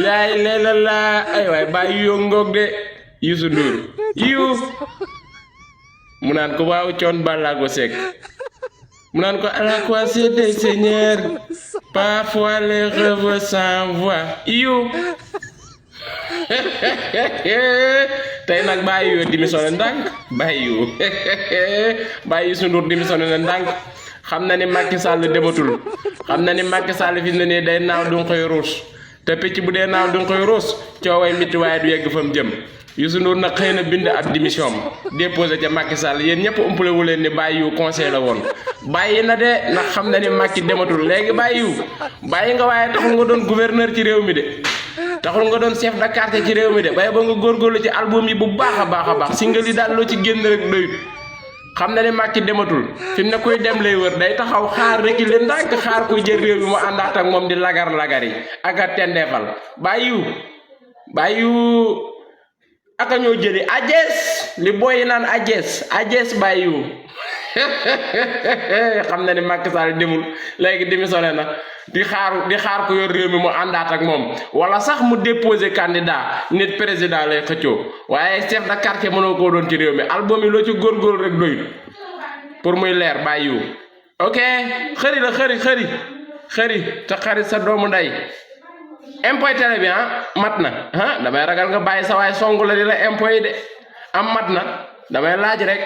laay leela laa ay waay bàyyi yoo ngoog de Youssou Ndour yu mu naan ko waaw coon Ballago Seck mu naan ko à la croix des seigneurs parfois les rêves sans voix yu tey nag bàyyi yoo démissionné ndànk bàyyi yoo bàyyi Youssou Ndour démissionné na ndànk xam na ni Macky Sall dematul xam na ni Macky Sall fi ne nii day naaw du nga koy ruus te picc bu dee naaw du nga koy ruus cooway mitti waaye du yegg fa mu jëm Youssou Ndour nag xëy na bind ab démission am déposé ca Macky Sall yéen ñëpp umpale wu leen ni bàyyi yu conseil la woon bàyyi na de ndax xam na ni Macky dematul léegi bàyyi nga waaye taxul nga doon gouverneur ci réew mi de taxul nga doon chef de quartier ci réew mi de waaye ba nga góorgóorlu ci album yi bu baax a baax single yi daal loo ci génn rek doyut xam na ni Macky dematul fi mu ne kuy dem lay wër day taxaw xaar rek leen ndànk xaar kuy jël réew mi mu àndaat ak moom di lagar yi ak a tendeefal bàyyi aka ñoo jëli ajees li booy naan ajees bàyyi xam na ni Macky Sall demul léegi démissionné na di xaar ku yor réew mi mu àndaat ak moom wala sax mu déposé candidat nit président lay xëccoo waaye chef de quartier mënoo koo doon ci réew mi album yi loo ci góorgóorlu rek doyut pour muy leer bàyyi ok xëri la xëri te xarit sa doomu nday impôt télé bi mat na damay ragal nga bàyyi sa waay songu la di la impôt yi de am mat na damay laaj rek